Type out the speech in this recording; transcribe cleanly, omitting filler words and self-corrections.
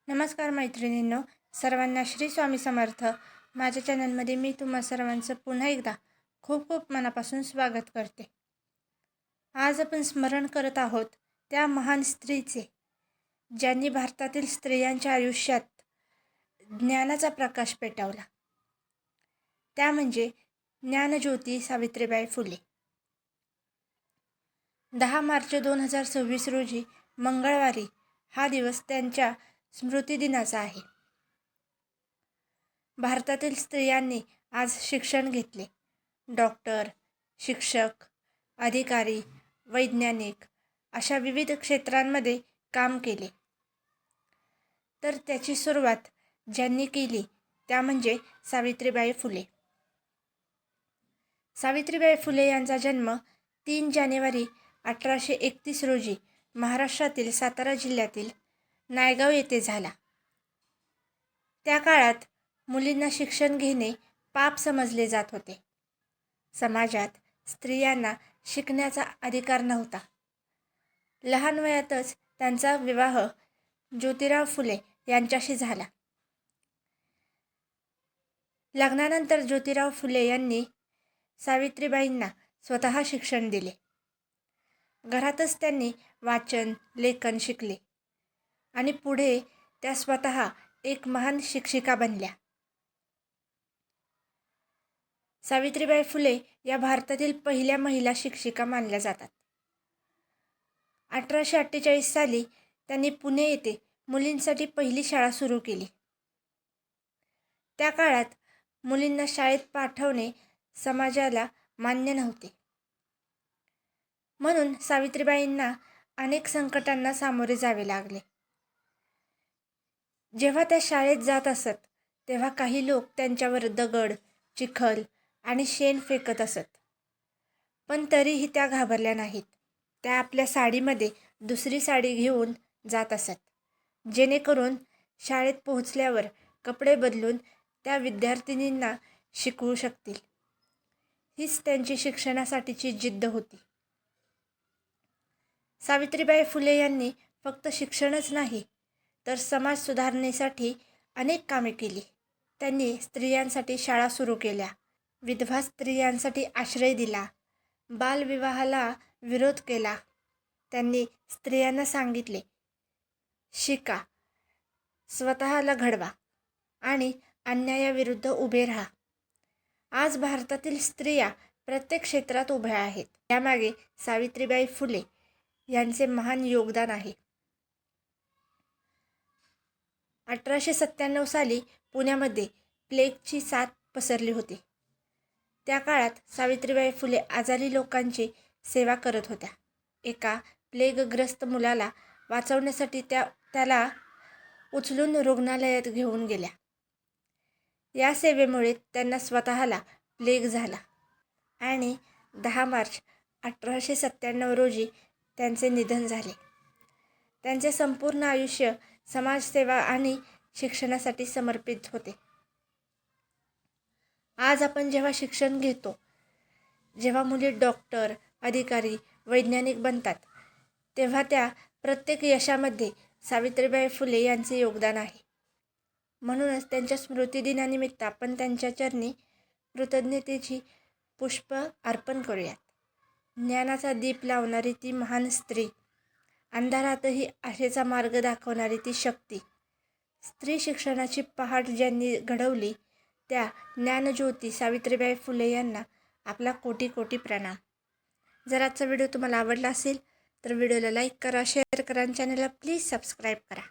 नमस्कार मैत्रिणींनो, सर्वांना श्री स्वामी समर्थ. माझ्या चॅनलमध्ये मी तुम्हा सर्वांचं पुन्हा एकदा खूप खूप मनापासून स्वागत करते. आज आपण स्मरण करत आहोत त्या महान स्त्रीचे, ज्यांनी भारतातील स्त्रियांच्या आयुष्यात ज्ञानाचा प्रकाश पेटवला. त्या म्हणजे ज्ञानज्योती सावित्रीबाई फुले. 10 मार्च 2026 रोजी मंगळवारी हा दिवस त्यांच्या स्मृतिदिनाचा आहे. भारतातील स्त्रियांनी आज शिक्षण घेतले. डॉक्टर, शिक्षक, अधिकारी, वैज्ञानिक अशा विविध क्षेत्रांमध्ये काम केले. तर त्याची सुरुवात ज्यांनी केली त्या म्हणजे सावित्रीबाई फुले. सावित्रीबाई फुले यांचा जन्म 3 जानेवारी 1831 रोजी महाराष्ट्रातील सातारा जिल्ह्यातील नायगाव येथे झाला. त्या काळात मुलींना शिक्षण घेणे पाप समजले जात होते. समाजात स्त्रियांना शिकण्याचा अधिकार नव्हता. लहान वयातच त्यांचा विवाह ज्योतिराव फुले यांच्याशी झाला. लग्नानंतर ज्योतिराव फुले यांनी सावित्रीबाईंना स्वतः शिक्षण दिले. घरातच त्यांनी वाचन, लेखन शिकले आणि पुढे त्या स्वतः एक महान शिक्षिका बनल्या. सावित्रीबाई फुले या भारतातील पहिल्या महिला शिक्षिका मानल्या जातात. 1848 साली त्यांनी पुणे येथे मुलींसाठी पहिली शाळा सुरू केली. त्या काळात मुलींना शाळेत पाठवणे समाजाला मान्य नव्हते. म्हणून सावित्रीबाईंना अनेक संकटांना सामोरे जावे लागले. जेव्हा त्या शाळेत जात असत तेव्हा काही लोक त्यांच्यावर दगड, चिखल आणि शेण फेकत असत. पण तरीही त्या घाबरल्या नाहीत. त्या आपल्या साडीमध्ये दुसरी साडी घेऊन जात असत, जेणेकरून शाळेत पोहोचल्यावर कपडे बदलून त्या विद्यार्थिनींना शिकवू शकतील. हीच त्यांची शिक्षणासाठीची जिद्द होती. सावित्रीबाई फुले यांनी फक्त शिक्षणच नाही तर समाज सुधारणेसाठी अनेक कामे केली. त्यांनी स्त्रियांसाठी शाळा सुरू केल्या, विधवा स्त्रियांसाठी आश्रय दिला, बालविवाहाला विरोध केला. त्यांनी स्त्रियांना सांगितले, शिका, स्वतःला घडवा आणि अन्यायाविरुद्ध उभे राहा. आज भारतातील स्त्रिया प्रत्येक क्षेत्रात उभ्या आहेत. यामागे सावित्रीबाई फुले यांचे महान योगदान आहे. 1897 साली पुण्यामध्ये प्लेगची साथ पसरली होती. त्या काळात सावित्रीबाई फुले आजारी लोकांची सेवा करत होत्या. एका प्लेगग्रस्त मुलाला वाचवण्यासाठी त्याला उचलून रुग्णालयात घेऊन गेल्या. या सेवेमुळे त्यांना स्वतःला प्लेग झाला आणि 10 मार्च 1897 रोजी त्यांचे निधन झाले. त्यांचे संपूर्ण आयुष्य समाजसेवा आणि शिक्षणासाठी समर्पित होते. आज आपण जेव्हा शिक्षण घेतो, जेव्हा मुली डॉक्टर, अधिकारी, वैज्ञानिक बनतात, तेव्हा त्या प्रत्येक यशामध्ये सावित्रीबाई फुले यांचे योगदान आहे. म्हणूनच त्यांच्या स्मृतिदिनानिमित्त आपण त्यांच्या चरणी कृतज्ञतेची पुष्प अर्पण करूयात. ज्ञानाचा दीप लावणारी ती महान स्त्री, अंधारातही आशेचा मार्ग दाखवणारी ती शक्ती, स्त्री शिक्षणाची पहाट ज्यांनी घडवली त्या ज्ञानज्योती सावित्रीबाई फुले यांना आपला कोटी कोटी प्रणाम. जर आजचा व्हिडिओ तुम्हाला आवडला असेल तर व्हिडिओला लाईक करा, शेअर करा आणि चॅनलला प्लीज सबस्क्राईब करा.